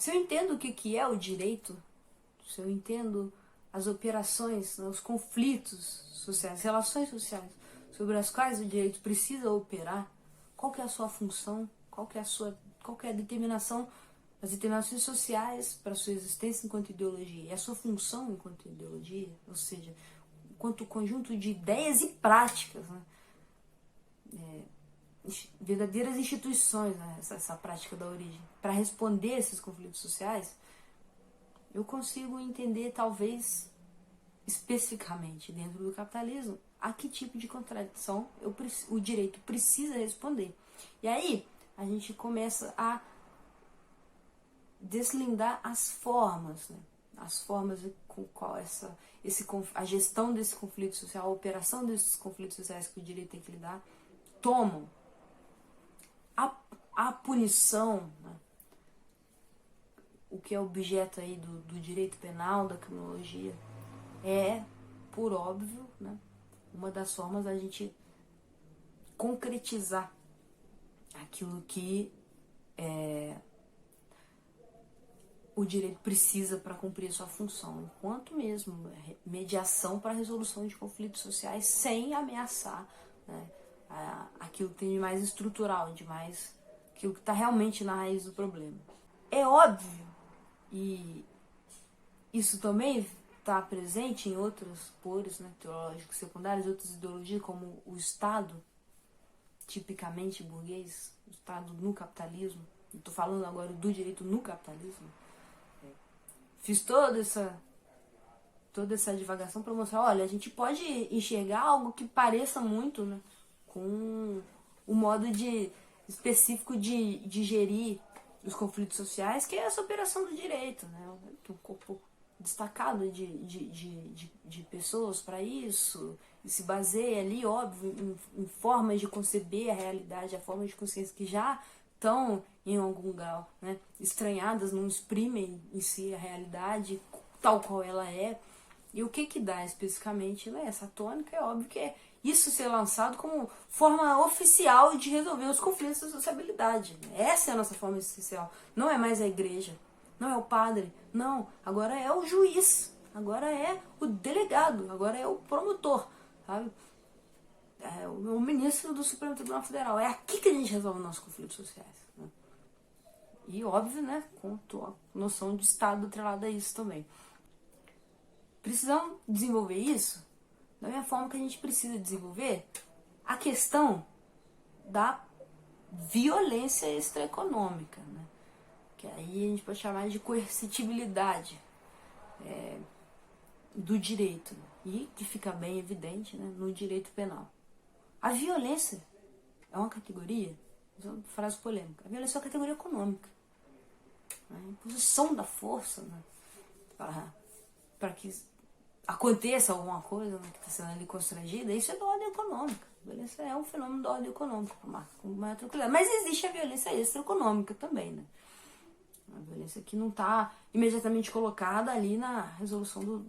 Se eu entendo o que é o direito, se eu entendo as operações, né, os conflitos sociais, relações sociais sobre as quais o direito precisa operar, qual que é a sua função, qual que é a determinação, as determinações sociais para a sua existência enquanto ideologia, e a sua função enquanto ideologia, ou seja, enquanto conjunto de ideias e práticas, né? Verdadeiras instituições, né? essa prática da origem, para responder a esses conflitos sociais, eu consigo entender, talvez, especificamente dentro do capitalismo, a que tipo de contradição o direito precisa responder. E aí, a gente começa a deslindar as formas, né? As formas com qual a gestão desse conflito social, a operação desses conflitos sociais que o direito tem que lidar, tomam. A punição, né? O que é objeto aí do direito penal, da criminologia, é, por óbvio, né, uma das formas da gente concretizar aquilo que o direito precisa para cumprir a sua função, enquanto mesmo mediação para a resolução de conflitos sociais sem ameaçar, né, aquilo que tem de mais estrutural, aquilo que está realmente na raiz do problema. É óbvio, e isso também está presente em outros pores, né, teológicos secundários, outras ideologias, como o Estado, tipicamente burguês, o Estado no capitalismo. Estou falando agora do direito no capitalismo. Fiz toda essa divagação para mostrar, olha, a gente pode enxergar algo que pareça muito, né, com o modo específico de gerir os conflitos sociais, que é essa operação do direito, né, que um corpo destacado de pessoas para isso, e se baseia ali, óbvio, em formas de conceber a realidade, a forma de consciência que já estão em algum grau, né, estranhadas, não exprimem em si a realidade tal qual ela é. E o que dá especificamente, né, essa tônica? É óbvio que é isso ser lançado como forma oficial de resolver os conflitos da sociabilidade. Essa é a nossa forma essencial. Não é mais a igreja, não é o padre, não. Agora é o juiz, agora é o delegado, agora é o promotor, sabe? É o ministro do Supremo Tribunal Federal. É aqui que a gente resolve os nossos conflitos sociais, né? E óbvio, né, com a noção de Estado atrelada a isso também. Precisamos desenvolver isso da mesma forma que a gente precisa desenvolver a questão da violência extraeconômica, né? Que aí a gente pode chamar de coercitibilidade do direito, né? E que fica bem evidente, né, no direito penal. A violência é uma categoria, é uma frase polêmica, a violência é uma categoria econômica, né? A imposição da força, né, para que aconteça alguma coisa, né, que está sendo ali constrangida, isso é da ordem econômica. A violência é um fenômeno da ordem econômica, com maior tranquilidade. Mas existe a violência extraeconômica também, né? A violência que não está imediatamente colocada ali na resolução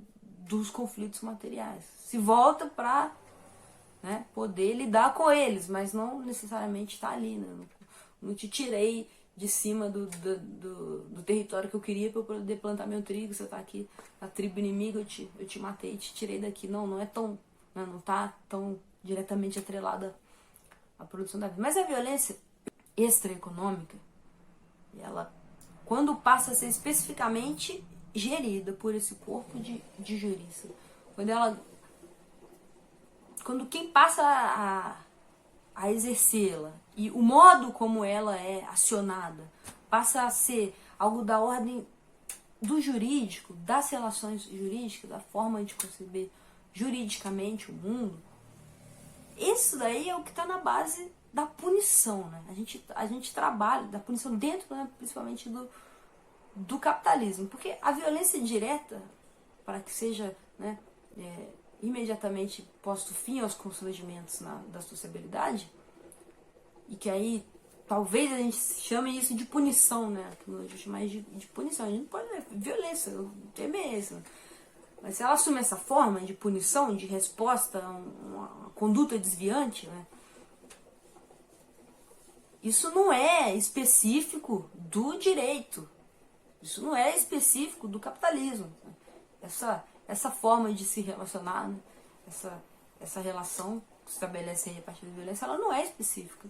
dos conflitos materiais. Se volta para, né, poder lidar com eles, mas não necessariamente está ali, né? Não te tirei de cima do território que eu queria para eu poder plantar meu trigo, você tá aqui, a tribo inimiga, eu te matei, te tirei daqui. Não é tão, né, não tá tão diretamente atrelada à produção da vida. Mas a violência extraeconômica, ela, quando passa a ser especificamente gerida por esse corpo de juristas, quando quem passa a exercê-la e o modo como ela é acionada passa a ser algo da ordem do jurídico, das relações jurídicas, da forma de conceber juridicamente o mundo, isso daí é o que está na base da punição, né? A gente trabalha da punição dentro, né, principalmente do capitalismo, porque a violência direta, para que seja, né, imediatamente posto fim aos constrangimentos da sociabilidade, e que aí talvez a gente chame isso de punição, né? A gente chama mais de punição. A gente não pode violência, o termo é esse. Mas se ela assume essa forma de punição, de resposta a uma conduta desviante, né, isso não é específico do direito. Isso não é específico do capitalismo. Essa forma de se relacionar, né? Essa relação que se estabelece aí a partir da violência, ela não é específica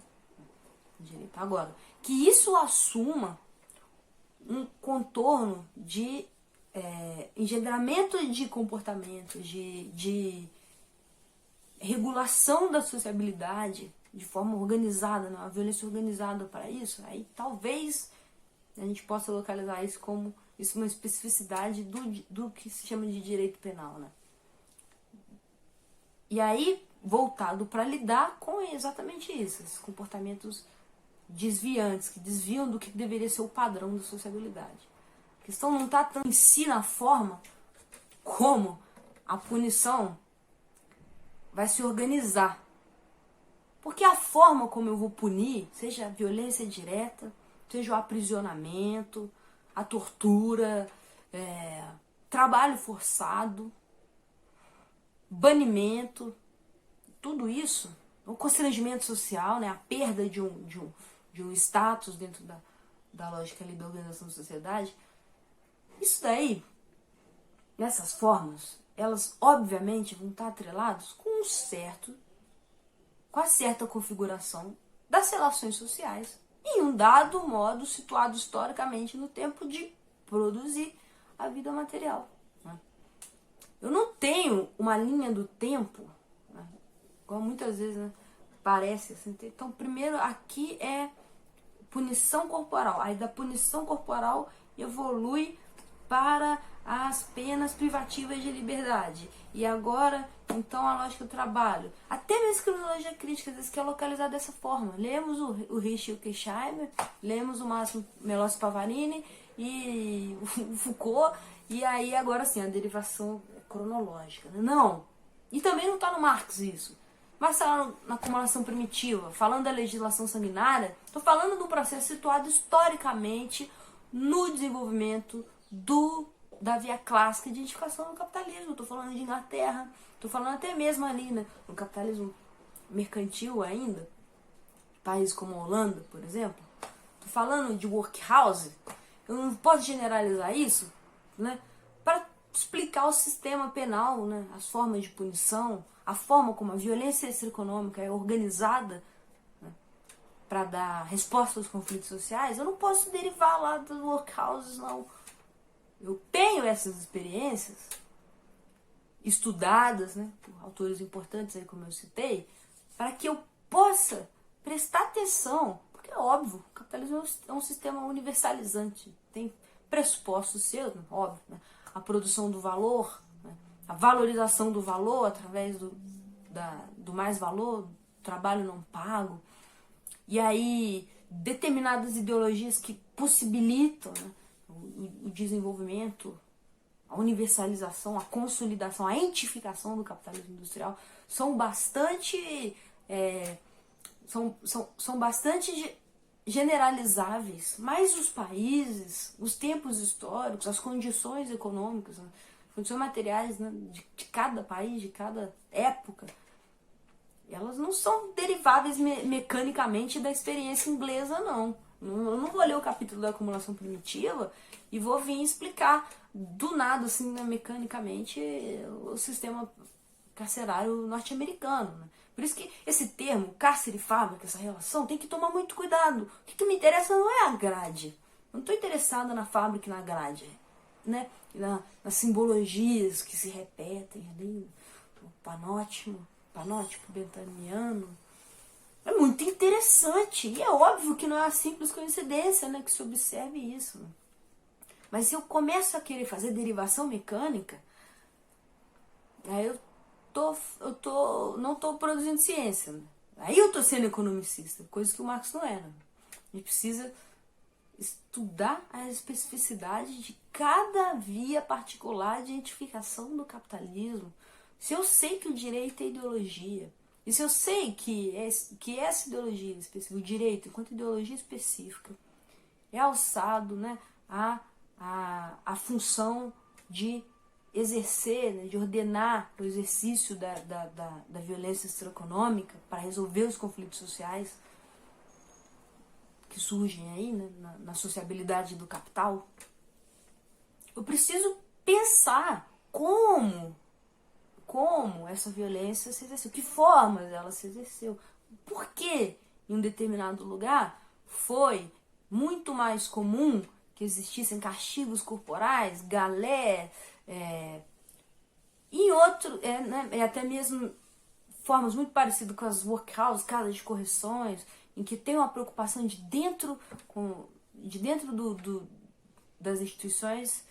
do direito. Agora, que isso assuma um contorno de engendramento de comportamentos, de regulação da sociabilidade de forma organizada, né? Uma violência organizada para isso, aí talvez a gente possa localizar isso como uma especificidade do que se chama de direito penal, né? E aí, voltado para lidar com exatamente isso, esses comportamentos desviantes, que desviam do que deveria ser o padrão da sociabilidade. A questão não está tanto em si na forma como a punição vai se organizar. Porque a forma como eu vou punir, seja a violência direta, seja o aprisionamento, a tortura, trabalho forçado, banimento, tudo isso, o constrangimento social, né, a perda de um status dentro da lógica ali da organização da sociedade, isso daí, nessas formas, elas obviamente vão estar atreladas com a certa configuração das relações sociais, em um dado modo situado historicamente no tempo de produzir a vida material. Né? Eu não tenho uma linha do tempo, né, igual muitas vezes, né, parece assim. Então, primeiro aqui é punição corporal, aí da punição corporal evolui para as penas privativas de liberdade. E agora, então, a lógica do trabalho. Até mesmo a criminologia crítica, às vezes, que é localizada dessa forma. Lemos o Rich Hilkersheimer, lemos o Máximo Melossi Pavarini e o Foucault, e aí agora sim, a derivação cronológica. Não! E também não está no Marx isso. Mas está na acumulação primitiva, falando da legislação sanguinária, estou falando de um processo situado historicamente no desenvolvimento da via clássica de identificação do capitalismo. Estou falando de Inglaterra, estou falando até mesmo ali, né, no capitalismo mercantil ainda, países como a Holanda, por exemplo. Estou falando de workhouse. Eu não posso generalizar isso, né, para explicar o sistema penal, né, as formas de punição, a forma como a violência extraeconômica é organizada, né, para dar resposta aos conflitos sociais. Eu não posso derivar lá dos workhouses, não. Eu tenho essas experiências estudadas, né, por autores importantes, aí, como eu citei, para que eu possa prestar atenção, porque é óbvio, o capitalismo é um sistema universalizante, tem pressupostos seus, óbvio, né, a produção do valor, né, a valorização do valor através do mais valor, do trabalho não pago, e aí determinadas ideologias que possibilitam, né, o desenvolvimento, a universalização, a consolidação, a entificação do capitalismo industrial são bastante são bastante generalizáveis, mas os países, os tempos históricos, as condições econômicas, né, as condições materiais, né, de cada país, de cada época, elas não são deriváveis mecanicamente da experiência inglesa, não. Eu não vou ler o capítulo da acumulação primitiva e vou vir explicar do nada, assim, né, mecanicamente, o sistema carcerário norte-americano. Né? Por isso que esse termo, cárcere e fábrica, essa relação, tem que tomar muito cuidado. O que me interessa não é a grade. Eu não estou interessada na fábrica e na grade. Né? Nas simbologias que se repetem ali, o panótipo bentaniano. É muito interessante. E é óbvio que não é uma simples coincidência, né, que se observe isso. Mas se eu começo a querer fazer derivação mecânica, aí eu não estou produzindo ciência. Né? Aí eu estou sendo economicista, coisa que o Marx não era. A gente precisa estudar a especificidade de cada via particular de identificação do capitalismo. Se eu sei que o direito é ideologia, e se eu sei que essa ideologia específica, o direito enquanto ideologia específica, é alçado, né, a função de exercer, né, de ordenar o exercício da violência extraeconômica para resolver os conflitos sociais que surgem aí, né, na sociabilidade do capital, eu preciso pensar como essa violência se exerceu, que formas ela se exerceu, por que em um determinado lugar foi muito mais comum que existissem castigos corporais, galé, e outro, até mesmo formas muito parecidas com as workhouses, casas de correções, em que tem uma preocupação de dentro das instituições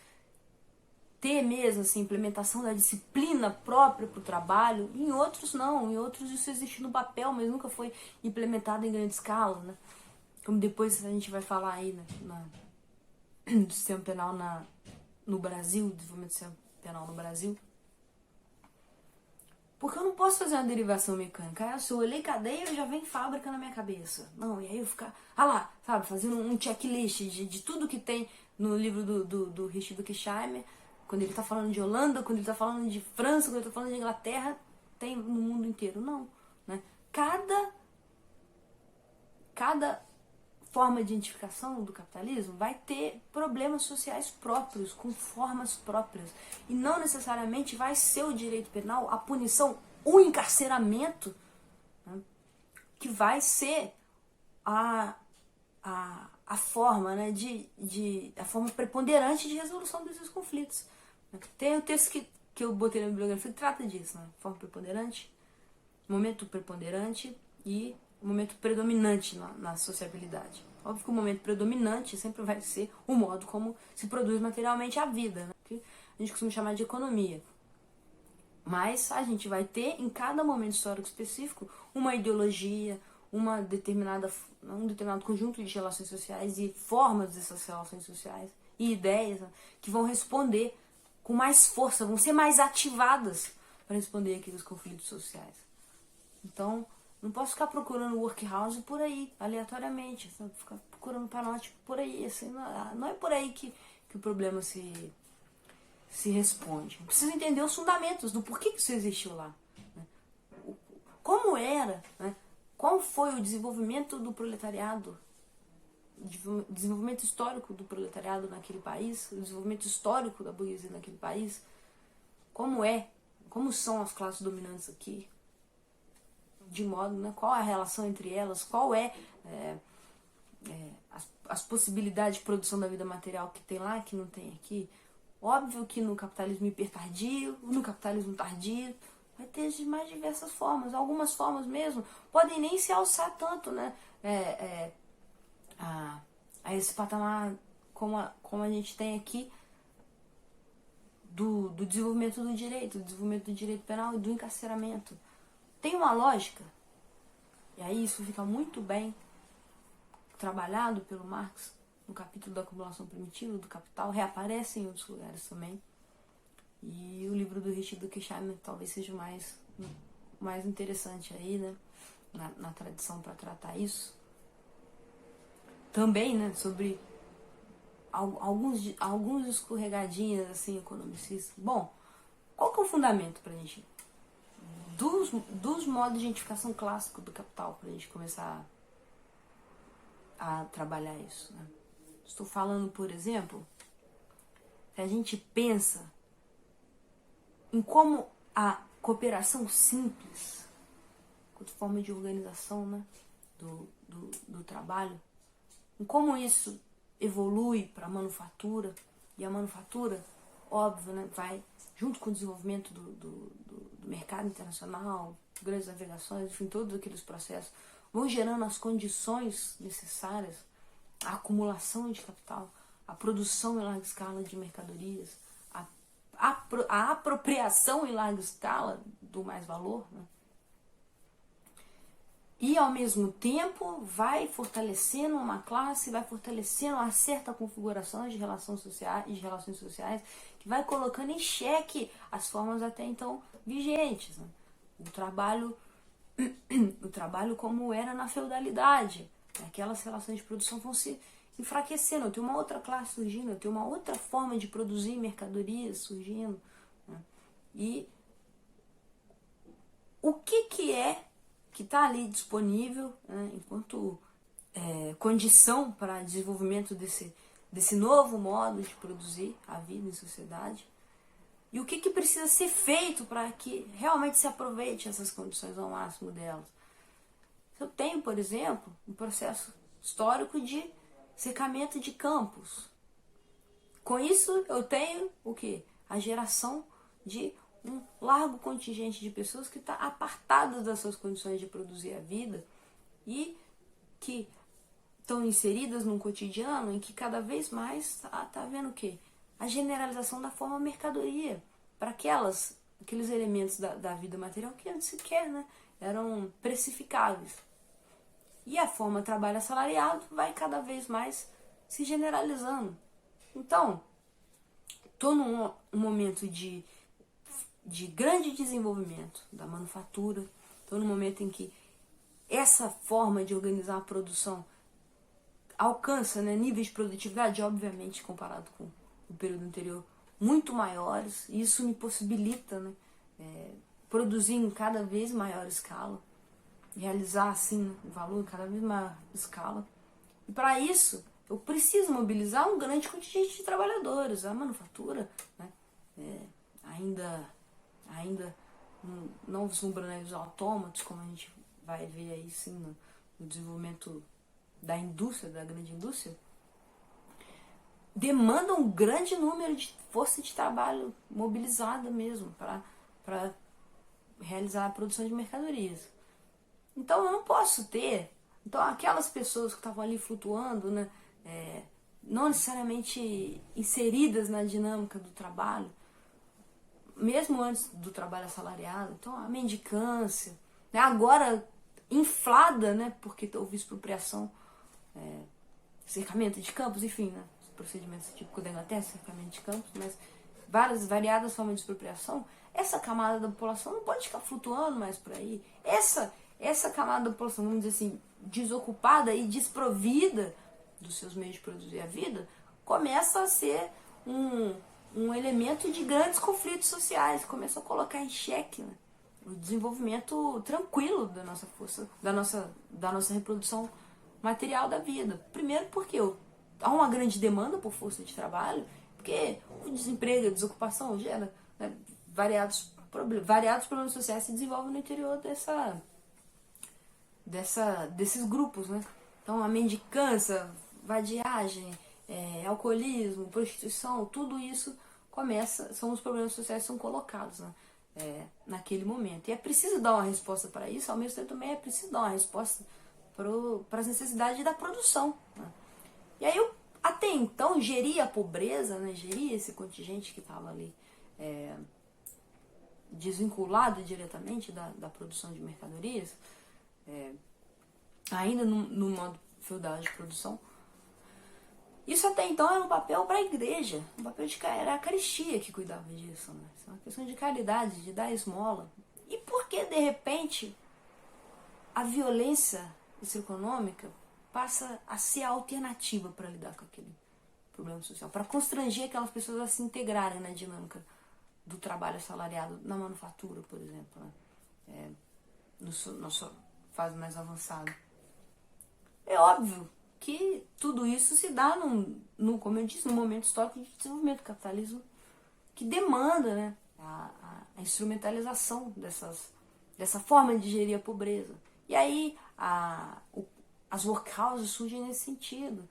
ter mesmo assim, implementação da disciplina própria para o trabalho. Em outros não, em outros isso existe no papel, mas nunca foi implementado em grande escala, né? Como depois a gente vai falar aí, né, do sistema penal no Brasil, desenvolvimento do sistema penal no Brasil. Porque eu não posso fazer uma derivação mecânica. Se eu olhei cadeia, já vem fábrica na minha cabeça. Não, e aí eu ficar, lá, sabe, fazendo um checklist de tudo que tem no livro do Richard Durkheim, quando ele tá falando de Holanda, quando ele tá falando de França, quando ele tá falando de Inglaterra, tem no mundo inteiro. Não, né? Cada forma de identificação do capitalismo vai ter problemas sociais próprios, com formas próprias. E não necessariamente vai ser o direito penal, a punição, o encarceramento, né, que vai ser a forma, né, a forma preponderante de resolução desses conflitos. Tem um texto que eu botei na bibliografia que trata disso, né? Forma preponderante, momento preponderante e o momento predominante na sociabilidade. Óbvio que o momento predominante sempre vai ser o modo como se produz materialmente a vida, né? Que a gente costuma chamar de economia. Mas a gente vai ter, em cada momento histórico específico, uma ideologia, um determinado conjunto de relações sociais e formas dessas relações sociais e ideias, né, que vão responder com mais força, vão ser mais ativadas para responder aqueles conflitos sociais. Então, não posso ficar procurando workhouse por aí, aleatoriamente, sabe? Ficar procurando panótipo por aí, assim, não é por aí que o problema se responde. Preciso entender os fundamentos do porquê que isso existiu lá, né? Como era, né? Qual foi o desenvolvimento do proletariado, o desenvolvimento histórico do proletariado naquele país, o desenvolvimento histórico da burguesia naquele país, como são as classes dominantes aqui, de modo, né, qual é a relação entre elas, qual as possibilidades de produção da vida material que tem lá, que não tem aqui. Óbvio que no capitalismo hipertardio, no capitalismo tardio, vai ter de mais diversas formas. Algumas formas mesmo podem nem se alçar tanto, né, a esse patamar como a gente tem aqui do desenvolvimento do direito penal e do encarceramento. Tem uma lógica, e aí isso fica muito bem trabalhado pelo Marx no capítulo da acumulação primitiva, do Capital, reaparece em outros lugares também. E o livro do Richard Durkheim talvez seja o mais interessante aí, né, na tradição para tratar isso. Também, né, sobre alguns escorregadinhas assim, economicistas. Bom, qual que é o fundamento para a gente dos modos de identificação clássico do capital, para a gente começar a trabalhar isso, né? Estou falando, por exemplo, se a gente pensa em como a cooperação simples, como forma de organização, né, do trabalho, em como isso evolui para a manufatura, e a manufatura, óbvio, né, vai junto com o desenvolvimento do mercado internacional, grandes navegações, enfim, todos aqueles processos vão gerando as condições necessárias, a acumulação de capital, a produção em larga escala de mercadorias, a apropriação em larga escala do mais-valor, né? E, ao mesmo tempo, vai fortalecendo uma classe, vai fortalecendo uma certa configuração de relações sociais, que vai colocando em xeque as formas até então vigentes, né? O trabalho como era na feudalidade. Aquelas relações de produção vão se enfraquecendo. Eu tenho uma outra classe surgindo, eu tenho uma outra forma de produzir mercadorias surgindo, né? E o que é que está ali disponível, né, enquanto condição para desenvolvimento desse novo modo de produzir a vida em sociedade. E o que precisa ser feito para que realmente se aproveite essas condições ao máximo delas. Eu tenho, por exemplo, um processo histórico de cercamento de campos. Com isso, eu tenho o quê? A geração de um largo contingente de pessoas que está apartadas das suas condições de produzir a vida e que estão inseridas num cotidiano em que cada vez mais tá vendo o quê? A generalização da forma mercadoria para aqueles elementos da vida material que antes sequer, né, eram precificáveis. E a forma trabalho assalariado vai cada vez mais se generalizando. Então, estou num momento de grande desenvolvimento da manufatura, estou num momento em que essa forma de organizar a produção alcança, né, níveis de produtividade, obviamente, comparado com o período anterior, muito maiores, e isso me possibilita, né, produzir em cada vez maior escala, realizar assim, né, o valor em cada vez maior escala. E para isso, eu preciso mobilizar um grande contingente de trabalhadores. A manufatura, né, ainda não vislumbrando os autômatos, como a gente vai ver aí sim no desenvolvimento da indústria, da grande indústria, demanda um grande número de força de trabalho mobilizada mesmo para realizar a produção de mercadorias. Então eu não posso ter, então aquelas pessoas que estavam ali flutuando, né, não necessariamente inseridas na dinâmica do trabalho, mesmo antes do trabalho assalariado, então a mendicância, né, agora inflada, né, porque houve expropriação, cercamento de campos, enfim, né, os procedimentos típicos da Inglaterra, cercamento de campos, mas variadas formas de expropriação, essa camada da população não pode ficar flutuando mais por aí. Essa camada da população, vamos dizer assim, desocupada e desprovida dos seus meios de produzir a vida, começa a ser um elemento de grandes conflitos sociais, começa a colocar em xeque, né, o desenvolvimento tranquilo da nossa força, da nossa reprodução material da vida. Primeiro porque há uma grande demanda por força de trabalho, porque o desemprego, a desocupação gera, né, variados problemas sociais se desenvolvem no interior desses grupos, né? Então a mendicância, vadiagem, alcoolismo, prostituição, tudo isso são os problemas sociais que são colocados, né, naquele momento. E é preciso dar uma resposta para isso, ao mesmo tempo também é preciso dar uma resposta para as necessidades da produção, né? E aí eu, até então, geria a pobreza, né, geria esse contingente que estava ali desvinculado diretamente da produção de mercadorias, ainda no modo feudal de produção. Isso até então era um papel para a igreja, era a Eucaristia que cuidava disso, né? Isso é uma questão de caridade, de dar esmola. E por que, de repente, a violência econômica passa a ser a alternativa para lidar com aquele problema social, para constranger aquelas pessoas a se integrarem na dinâmica do trabalho assalariado na manufatura, por exemplo, né? Na sua fase mais avançada. É óbvio que tudo isso se dá como eu disse, num momento histórico de desenvolvimento do capitalismo que demanda, né, a instrumentalização dessa forma de gerir a pobreza. E aí as workhouses surgem nesse sentido.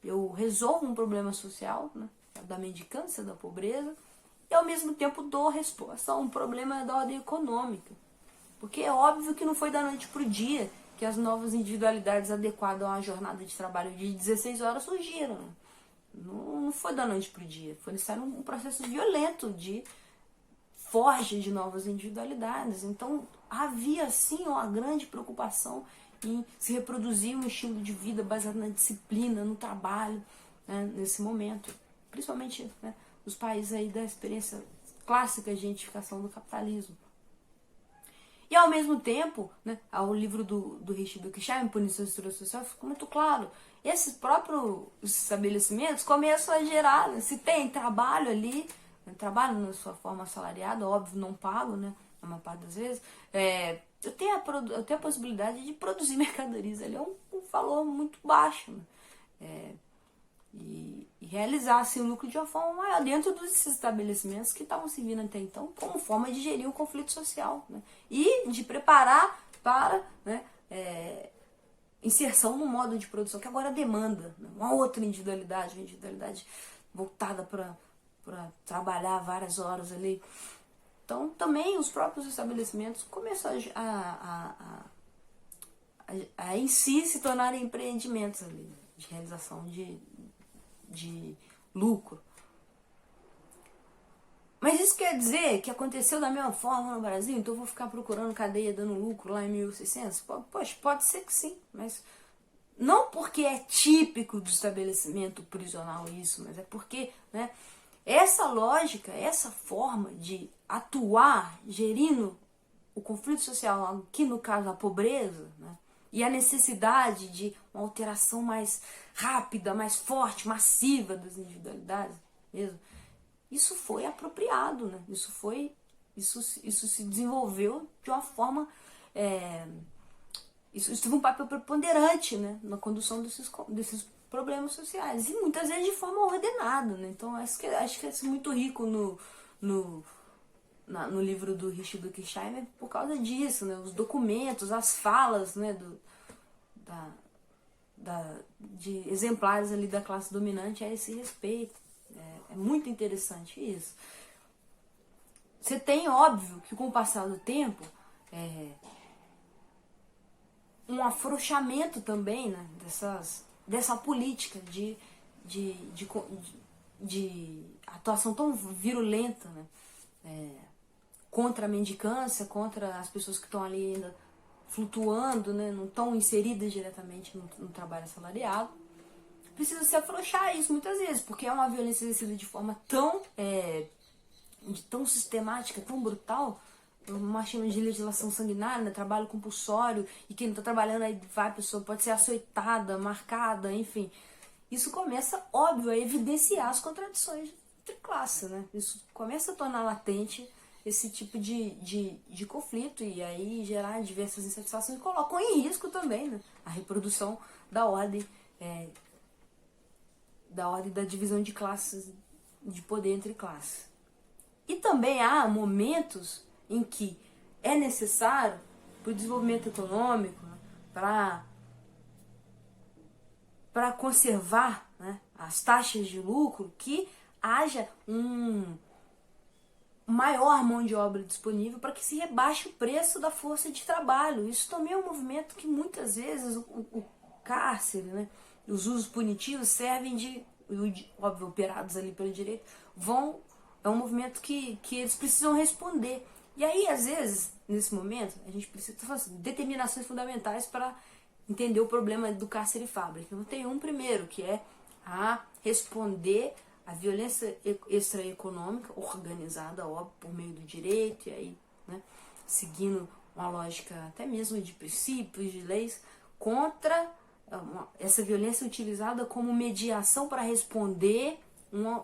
Eu resolvo um problema social, né, da mendicância, da pobreza, e ao mesmo tempo dou resposta a um problema da ordem econômica. Porque é óbvio que não foi da noite para o dia que as novas individualidades adequadas a uma jornada de trabalho de 16 horas surgiram. Não foi da noite para o dia. Foi necessário um processo violento de forja de novas individualidades. Então havia sim uma grande preocupação em se reproduzir um estilo de vida baseado na disciplina, no trabalho, né, nesse momento. Principalmente, né, os países aí da experiência clássica de identificação do capitalismo. E ao mesmo tempo, né, ao livro do Richard Durkheim, Punição e Estrutura Social, ficou muito claro. Esses próprios estabelecimentos começam a gerar, né, se tem trabalho ali, né, trabalho na sua forma assalariada, óbvio, não pago, né, a maior parte das vezes, eu tenho a possibilidade de produzir mercadorias ali, é um valor muito baixo, né? e realizasse o lucro de uma forma maior dentro desses estabelecimentos que estavam servindo até então como forma de gerir o conflito social, né? E de preparar para, né, inserção no modo de produção que agora demanda, né, uma outra individualidade, uma individualidade voltada para trabalhar várias horas ali. Então também os próprios estabelecimentos começam a em si se tornarem empreendimentos ali, de realização de lucro. Mas isso quer dizer que aconteceu da mesma forma no Brasil? Então eu vou ficar procurando cadeia dando lucro lá em 1600? Poxa, pode ser que sim, mas não porque é típico do estabelecimento prisional isso, mas é porque, né, essa lógica, essa forma de atuar gerindo o conflito social, que no caso a pobreza, né, e a necessidade de uma alteração mais rápida, mais forte, massiva das individualidades mesmo, isso foi apropriado, né? Isso se desenvolveu de uma forma, isso teve um papel preponderante, né, na condução desses problemas sociais, e muitas vezes de forma ordenada, né? Então acho que é muito rico no livro do Richard Durkheim por causa disso, né? Os documentos, as falas, né, de exemplares ali da classe dominante a esse respeito. É muito interessante isso. Você tem, óbvio, que com o passar do tempo, um afrouxamento também, né, dessa política de atuação tão virulenta, né, contra a mendicância, contra as pessoas que estão ali ainda flutuando, né, não estão inseridas diretamente no trabalho assalariado. Precisa se afrouxar isso muitas vezes, porque é uma violência exercida de forma tão sistemática, tão brutal, uma chama de legislação sanguinária, né, trabalho compulsório, e quem não está trabalhando aí vai, a pessoa pode ser açoitada, marcada, enfim. Isso começa, óbvio, a evidenciar as contradições de classe, né? Isso começa a tornar latente esse tipo de conflito e aí gerar diversas insatisfações e colocam em risco também, né, a reprodução da ordem da divisão de classes, de poder entre classes. E também há momentos em que é necessário para o desenvolvimento econômico, né, para conservar, né, as taxas de lucro, que haja maior mão de obra disponível para que se rebaixe o preço da força de trabalho. Isso também é um movimento que muitas vezes o cárcere, né, os usos punitivos servem óbvio, operados ali pelo direito, é um movimento que eles precisam responder. E aí, às vezes, nesse momento, a gente precisa fazer determinações fundamentais para entender o problema do cárcere fábrica. Então, tem um primeiro, que é a responder à violência extraeconômica organizada, óbvio, por meio do direito, e aí, né, seguindo uma lógica até mesmo de princípios, de leis, contra essa violência utilizada como mediação para responder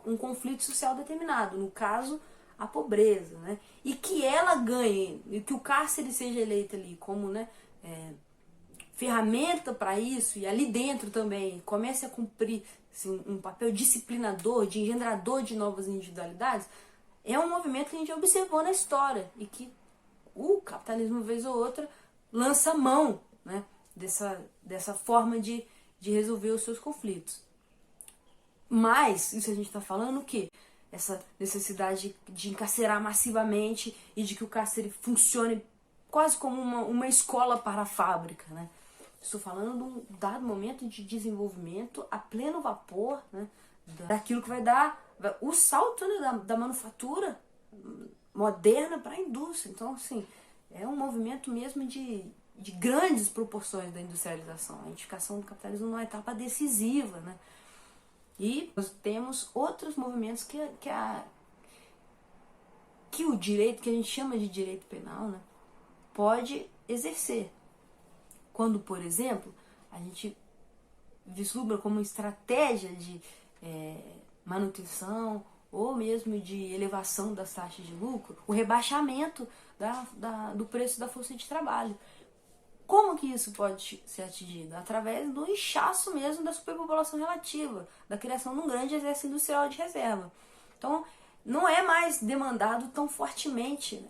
um conflito social determinado, no caso, a pobreza, né? E que ela ganhe, e que o cárcere seja eleito ali como, né, ferramenta para isso, e ali dentro também comece a cumprir assim, um papel disciplinador, de engendrador de novas individualidades, é um movimento que a gente observou na história e que o capitalismo, vez ou outra, lança mão, né, dessa forma de resolver os seus conflitos. Mas, isso a gente está falando o quê? Essa necessidade de encarcerar massivamente e de que o cárcere funcione quase como uma escola para a fábrica, né? Estou falando de um dado momento de desenvolvimento a pleno vapor, né, daquilo que vai dar o salto, né, da manufatura moderna para a indústria. Então, assim, é um movimento mesmo de grandes proporções da industrialização. A edificação do capitalismo numa etapa decisiva, né? E nós temos outros movimentos que o direito, que a gente chama de direito penal, né, pode exercer. Quando, por exemplo, a gente vislumbra como estratégia de manutenção ou mesmo de elevação das taxas de lucro, o rebaixamento do preço da força de trabalho. Como que isso pode ser atingido? Através do inchaço mesmo da superpopulação relativa, da criação de um grande exército industrial de reserva. Então, não é mais demandado tão fortemente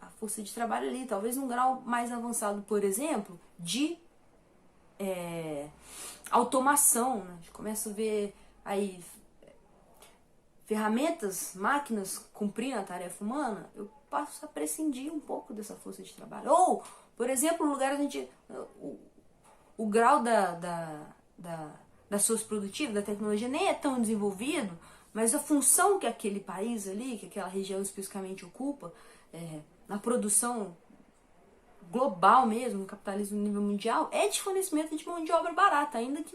a força de trabalho ali, talvez num grau mais avançado, por exemplo, de automação. Né? A gente começa a ver aí ferramentas, máquinas cumprindo a tarefa humana, eu passo a prescindir um pouco dessa força de trabalho. Ou, por exemplo, lugares onde o grau da source produtiva, da tecnologia, nem é tão desenvolvido, mas a função que aquele país ali, que aquela região especificamente ocupa, na produção global mesmo, no capitalismo no nível mundial, é de fornecimento de mão de obra barata, ainda que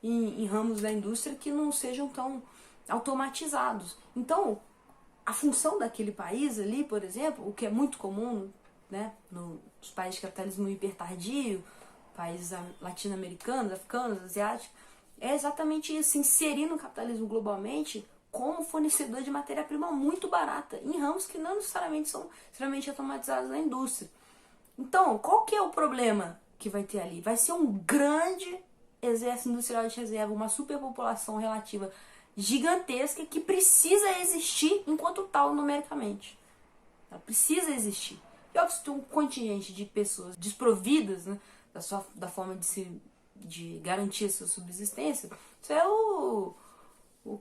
em ramos da indústria que não sejam tão automatizados. Então, a função daquele país ali, por exemplo, o que é muito comum, né, nos países de capitalismo hipertardio, países latino-americanos, africanos, asiáticos, é exatamente isso, se inserir no capitalismo globalmente como fornecedor de matéria-prima muito barata, em ramos que não necessariamente são extremamente automatizados na indústria. Então, qual que é o problema que vai ter ali? Vai ser um grande exército industrial de reserva, uma superpopulação relativa gigantesca que precisa existir enquanto tal numericamente. Ela precisa existir. E óbvio, se tem um contingente de pessoas desprovidas, né, da forma de garantir a sua subsistência, isso é o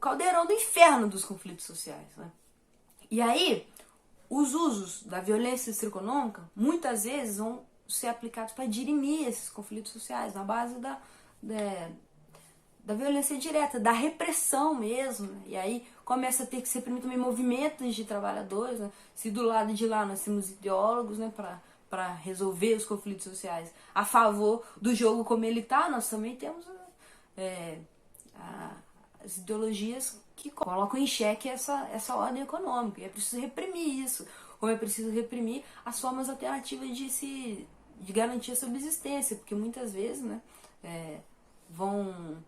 caldeirão do inferno dos conflitos sociais. Né? E aí, os usos da violência extraeconômica muitas vezes vão ser aplicados para dirimir esses conflitos sociais, na base da violência direta, da repressão mesmo. Né? E aí começa a ter que ser também movimentos de trabalhadores. Né? Se do lado de lá nós temos ideólogos, né, para resolver os conflitos sociais a favor do jogo como ele está, nós também temos as ideologias que colocam em xeque essa ordem econômica. E é preciso reprimir isso, ou é preciso reprimir as formas alternativas de garantir a subsistência, porque muitas vezes, né, vão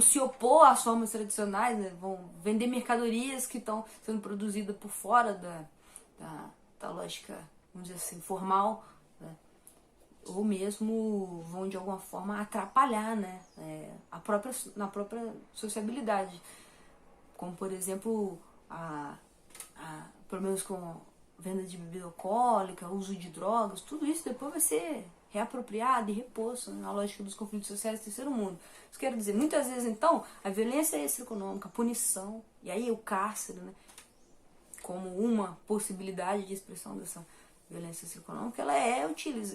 se opor às formas tradicionais, né, vão vender mercadorias que estão sendo produzidas por fora da lógica, vamos dizer assim, formal, né, ou mesmo vão de alguma forma atrapalhar, né, na própria sociabilidade, como por exemplo problemas com venda de bebida alcoólica, uso de drogas, tudo isso depois vai ser reapropriado e reposto na lógica dos conflitos sociais do terceiro mundo. Isso quer dizer, muitas vezes então, a violência extraeconômica, a punição, e aí o cárcere, né, como uma possibilidade de expressão dessa violência extraeconômica,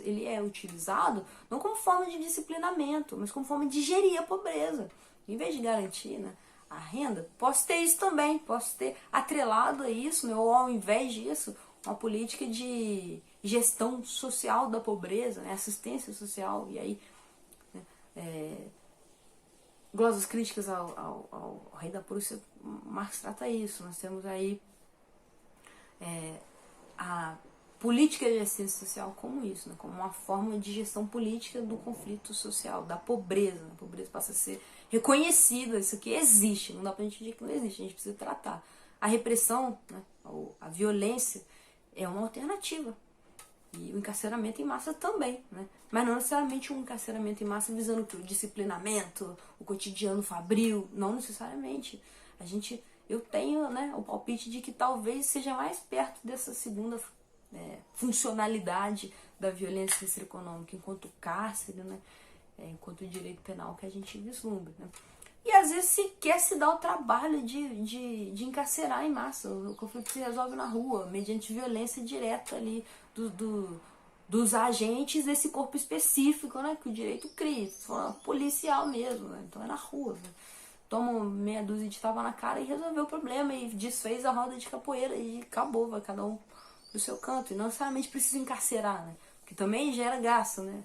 ele é utilizado não como forma de disciplinamento, mas como forma de gerir a pobreza. Em vez de garantir, né, a renda, posso ter isso também, posso ter atrelado a isso, né, ou ao invés disso, uma política de gestão social da pobreza, né, assistência social, e aí glosas críticas ao rei da Prússia, Marx trata isso. Nós temos aí a política de assistência social como isso, né, como uma forma de gestão política do conflito social, da pobreza. A pobreza passa a ser reconhecida, isso aqui existe, não dá pra gente dizer que não existe, a gente precisa tratar. A repressão, né, a violência é uma alternativa. E o encarceramento em massa também, né? Mas não necessariamente um encarceramento em massa visando o disciplinamento, o cotidiano fabril, não necessariamente. Eu tenho, né, o palpite de que talvez seja mais perto dessa segunda funcionalidade da violência extraeconômica, enquanto cárcere, né, enquanto direito penal que a gente vislumbra. Né? E às vezes sequer se dá o trabalho de encarcerar em massa. O conflito se resolve na rua, mediante violência direta ali dos agentes desse corpo específico, né, que o direito cria, policial mesmo, né? Então é na rua. Né? Toma meia dúzia de tapa na cara e resolveu o problema e desfez a roda de capoeira e acabou, vai cada um pro seu canto. E não necessariamente precisa encarcerar, né? Porque também gera gasto, né?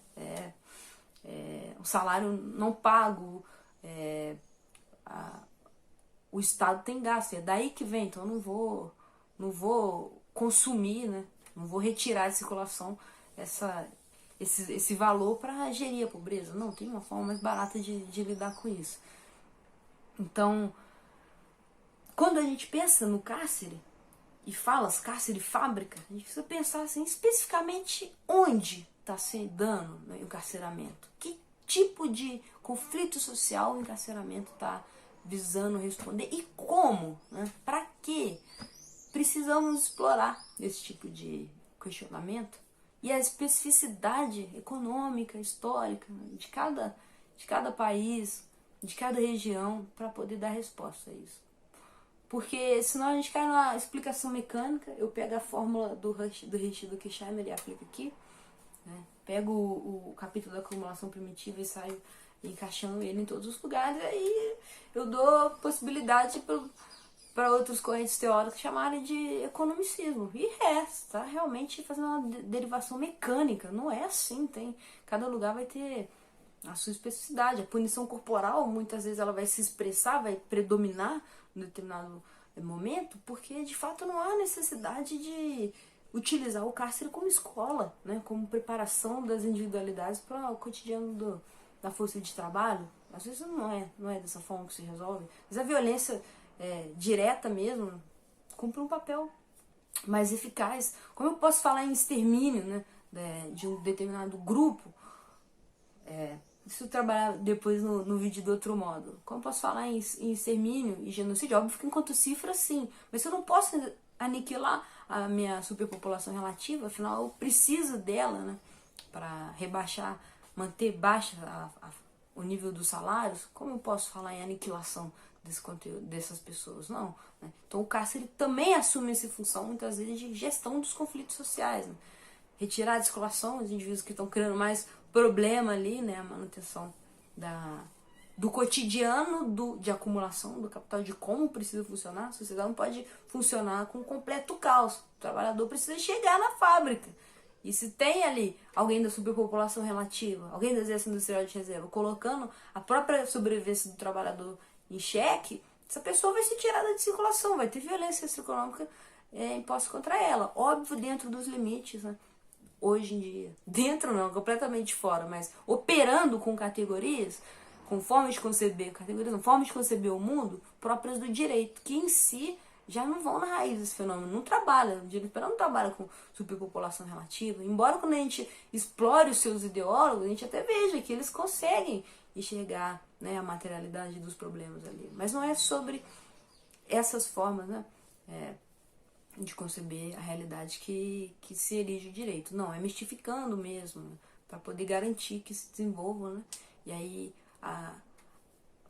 Um salário não pago, o Estado tem gasto, é daí que vem. Então eu não vou consumir, né? Não vou retirar de circulação esse valor para gerir a pobreza. Não, tem uma forma mais barata de lidar com isso. Então, quando a gente pensa no cárcere e fala cárcere fábrica, a gente precisa pensar assim, especificamente onde está se dando no encarceramento? Que tipo de conflito social o encarceramento está visando responder? E como? Né? Para quê? Precisamos explorar esse tipo de questionamento e a especificidade econômica, histórica de cada país, de cada região, para poder dar resposta a isso. Porque senão a gente cai numa explicação mecânica. Eu pego a fórmula do Horkheimer e aplico aqui, né? Pego o capítulo da acumulação primitiva e saio encaixando ele em todos os lugares, e aí eu dou possibilidade para outras correntes teóricas chamarem de economicismo. E está realmente fazendo uma derivação mecânica. Não é assim, cada lugar vai ter a sua especificidade. A punição corporal, muitas vezes, ela vai se expressar, vai predominar em determinado momento, porque de fato não há necessidade de utilizar o cárcere como escola, né, como preparação das individualidades para o cotidiano da força de trabalho. Às vezes não é dessa forma que se resolve. Mas a violência direta mesmo cumpre um papel mais eficaz. Como eu posso falar em extermínio, né, de um determinado grupo, se eu trabalhar depois no vídeo de outro modo, como eu posso falar em extermínio e genocídio? Óbvio que enquanto cifra, sim, mas se eu não posso aniquilar a minha superpopulação relativa, afinal eu preciso dela, né, para rebaixar, manter baixa o nível dos salários. Como eu posso falar em aniquilação desse conteúdo, dessas pessoas? Não, né? Então o cárcere também assume essa função, muitas vezes, de gestão dos conflitos sociais, né? Retirar a descolação, os indivíduos que estão criando mais problema ali, né, a manutenção do cotidiano de acumulação do capital, de como precisa funcionar. A sociedade não pode funcionar com completo caos. O trabalhador precisa chegar na fábrica. E se tem ali alguém da superpopulação relativa, alguém do exército industrial de reserva, colocando a própria sobrevivência do trabalhador em xeque, essa pessoa vai ser tirada de circulação, vai ter violência econômica imposta contra ela. Óbvio, dentro dos limites, né? Hoje em dia, dentro não, completamente fora, mas operando com categorias, com formas de conceber, categorias não, formas de conceber o mundo próprias do direito, que em si já não vão na raiz desse fenômeno, não trabalha, o direito penal não trabalha com superpopulação relativa, embora quando a gente explore os seus ideólogos, a gente até veja que eles conseguem enxergar, né, a materialidade dos problemas ali, mas não é sobre essas formas, né, de conceber a realidade que se erige o direito. Não, é mistificando mesmo, né, para poder garantir que se desenvolvam, né? E aí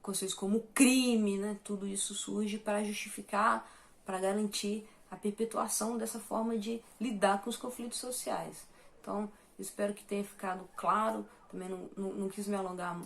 conceitos como crime, né, tudo isso surge para justificar, para garantir a perpetuação dessa forma de lidar com os conflitos sociais. Então, espero que tenha ficado claro. Também não quis me alongar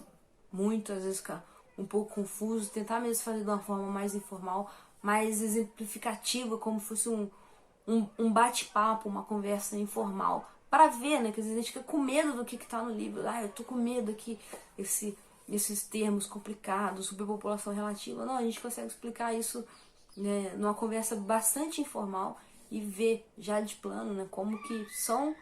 muito, às vezes ficar um pouco confuso, tentar mesmo fazer de uma forma mais informal, mais exemplificativa, como fosse um bate-papo, uma conversa informal, para ver, né, que às vezes a gente fica com medo do que está no livro. Eu tô com medo aqui, esses termos complicados, superpopulação relativa. Não, a gente consegue explicar isso, né, numa conversa bastante informal e ver já de plano, né, como que são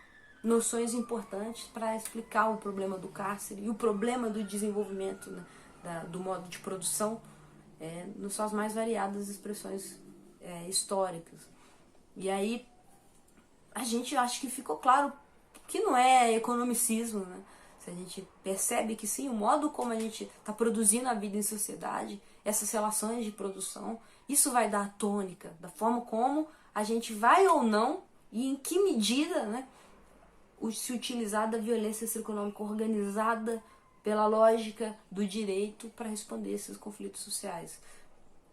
noções importantes para explicar o problema do cárcere e o problema do desenvolvimento, né, do modo de produção, nas suas mais variadas expressões históricas. E aí a gente acha que ficou claro que não é economicismo, né? Se a gente percebe que sim, o modo como a gente está produzindo a vida em sociedade, essas relações de produção, isso vai dar a tônica da forma como a gente vai ou não e em que medida, né, se utilizar da violência econômica organizada pela lógica do direito para responder esses conflitos sociais.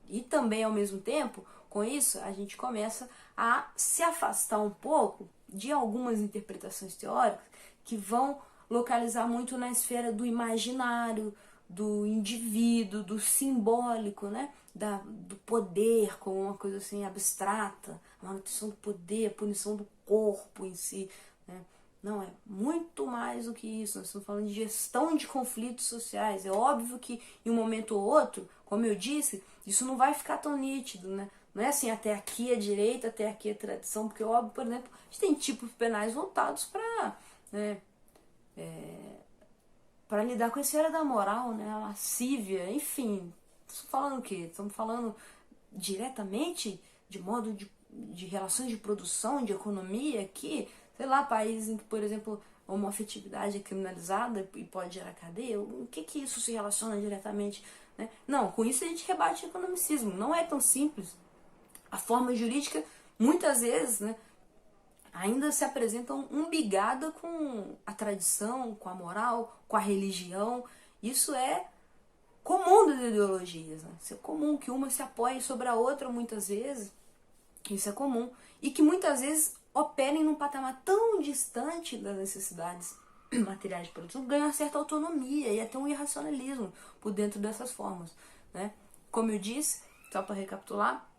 E também, ao mesmo tempo, com isso, a gente começa a se afastar um pouco de algumas interpretações teóricas que vão localizar muito na esfera do imaginário, do indivíduo, do simbólico, né? Do poder como uma coisa assim abstrata, a manutenção do poder, a punição do corpo em si, né? Não, é muito mais do que isso. Nós estamos falando de gestão de conflitos sociais. É óbvio que em um momento ou outro, como eu disse, isso não vai ficar tão nítido, né? Não é assim, até aqui é direito, até aqui é tradição, porque óbvio, por exemplo, a gente tem tipos penais voltados para, né, para lidar com a esfera da moral, né, a lascívia, enfim. Estamos falando o quê? Estamos falando diretamente de modo de relações de produção, de economia aqui, sei lá, países em que, por exemplo, homoafetividade é criminalizada e pode gerar cadeia, o que isso se relaciona diretamente, né? Não, com isso a gente rebate o economicismo, não é tão simples. A forma jurídica, muitas vezes, né, ainda se apresenta umbigada com a tradição, com a moral, com a religião. Isso é comum das ideologias, né? Isso é comum que uma se apoie sobre a outra muitas vezes. Isso é comum. E que muitas vezes operem num patamar tão distante das necessidades materiais de produção, ganham uma certa autonomia e até um irracionalismo por dentro dessas formas, né? Como eu disse, só para recapitular,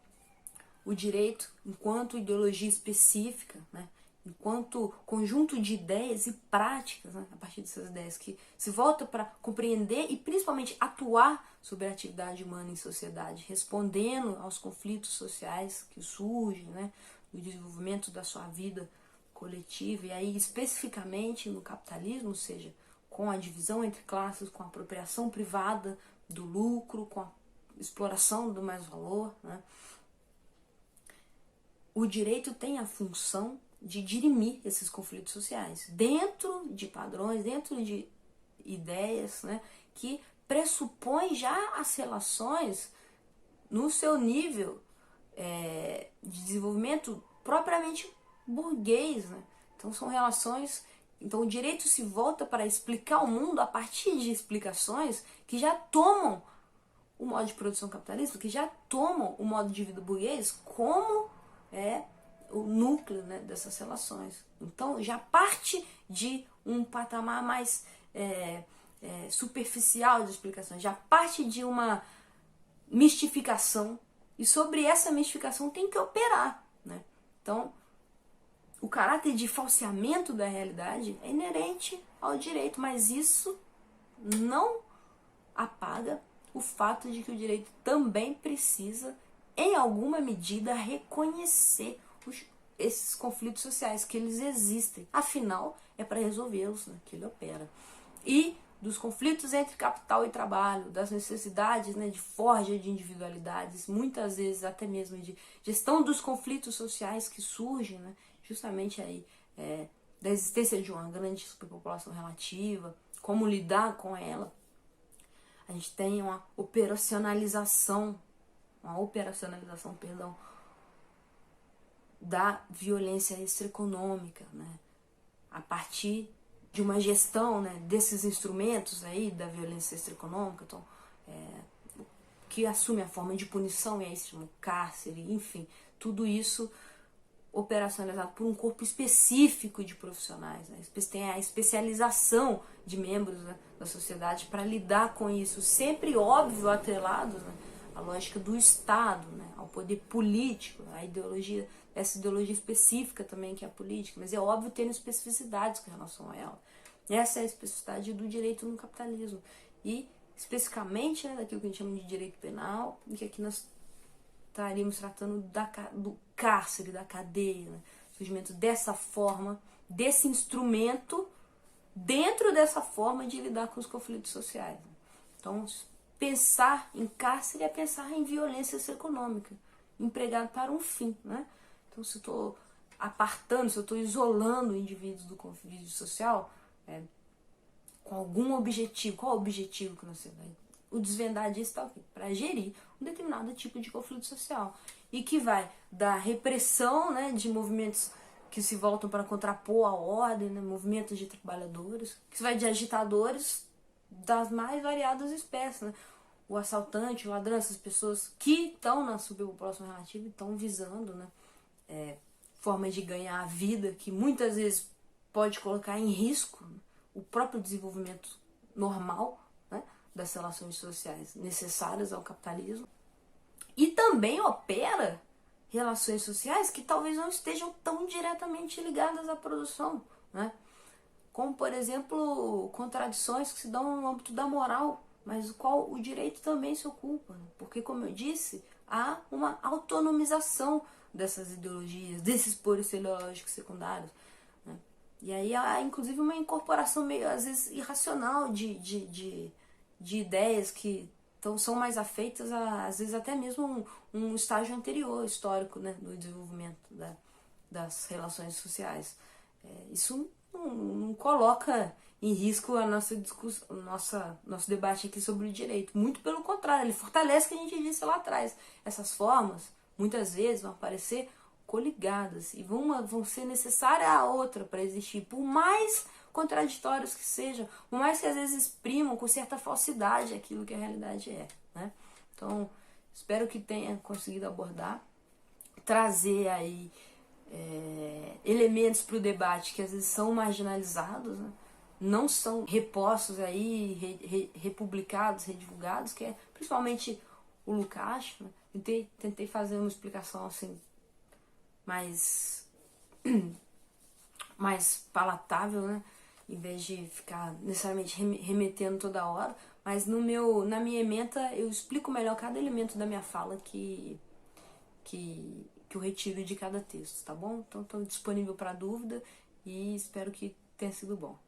o direito, enquanto ideologia específica, né? Enquanto conjunto de ideias e práticas, né? A partir dessas ideias que se volta para compreender e principalmente atuar sobre a atividade humana em sociedade, respondendo aos conflitos sociais que surgem, né? No desenvolvimento da sua vida coletiva, e aí especificamente no capitalismo, ou seja, com a divisão entre classes, com a apropriação privada do lucro, com a exploração do mais-valor, né? O direito tem a função de dirimir esses conflitos sociais dentro de padrões, dentro de ideias, né, que pressupõem já as relações no seu nível de desenvolvimento propriamente burguês, né? Então são relações. Então o direito se volta para explicar o mundo a partir de explicações que já tomam o modo de produção capitalista, que já tomam o modo de vida burguês como o núcleo, né, dessas relações. Então já parte de um patamar mais superficial de explicações, já parte de uma mistificação, e sobre essa mistificação tem que operar, né? Então o caráter de falseamento da realidade é inerente ao direito, mas isso não apaga o fato de que o direito também precisa, em alguma medida, reconhecer esses conflitos sociais, que eles existem. Afinal, é para resolvê-los, né, que ele opera. E dos conflitos entre capital e trabalho, das necessidades, né, de forja de individualidades, muitas vezes até mesmo de gestão dos conflitos sociais que surgem, né, justamente aí da existência de uma grande superpopulação relativa, como lidar com ela. A gente tem uma operacionalização, da violência extraeconômica, né? A partir de uma gestão, né, desses instrumentos aí da violência extraeconômica, então, que assume a forma de punição, e aí se chama cárcere, enfim, tudo isso operacionalizado por um corpo específico de profissionais, né? Tem a especialização de membros, né, da sociedade para lidar com isso, sempre óbvio atrelado, né, à lógica do Estado, né, ao poder político, à ideologia, essa ideologia específica também que é a política, mas é óbvio tendo especificidades com relação a ela. Essa é a especificidade do direito no capitalismo, e especificamente, né, daquilo que a gente chama de direito penal, e que aqui nós estaríamos tratando do cárcere, da cadeia, né? Surgimento dessa forma, desse instrumento, dentro dessa forma de lidar com os conflitos sociais. Né? Então, pensar em cárcere é pensar em violência econômica, empregado para um fim. Né? Então, se eu estou apartando, se eu estou isolando indivíduos do convívio social, com algum objetivo, qual é o objetivo que nós temos? O desvendar disso está para gerir um determinado tipo de conflito social, e que vai da repressão, né, de movimentos que se voltam para contrapor a ordem, né, movimentos de trabalhadores, que vai de agitadores das mais variadas espécies, né? O assaltante, o ladrão, essas pessoas que estão na superpopulação relativa e estão visando, né, formas de ganhar a vida que muitas vezes pode colocar em risco, né, o próprio desenvolvimento normal, né, das relações sociais necessárias ao capitalismo, e também opera relações sociais que talvez não estejam tão diretamente ligadas à produção, né? Como, por exemplo, contradições que se dão no âmbito da moral, mas o qual o direito também se ocupa, né? Porque, como eu disse, há uma autonomização dessas ideologias, desses poros teleológicos secundários, né? E aí há, inclusive, uma incorporação meio, às vezes, irracional de ideias que são mais afeitas a, às vezes, até mesmo um estágio anterior, histórico, né, no desenvolvimento das relações sociais. Isso não coloca em risco a nossa discussão, nosso debate aqui sobre o direito. Muito pelo contrário, ele fortalece o que a gente disse lá atrás. Essas formas, muitas vezes, vão aparecer coligadas e vão ser necessária a outra para existir, por mais contraditórios que sejam, por mais que às vezes exprimam com certa falsidade aquilo que a realidade é, né? Então, espero que tenha conseguido abordar, trazer aí elementos para o debate que às vezes são marginalizados, né? Não são repostos aí, republicados, redivulgados, que é principalmente o Lukács, né? Tentei fazer uma explicação assim mais palatável, né? Em vez de ficar necessariamente remetendo toda hora, mas na minha ementa eu explico melhor cada elemento da minha fala que eu retiro de cada texto, tá bom? Então estou disponível para dúvida e espero que tenha sido bom.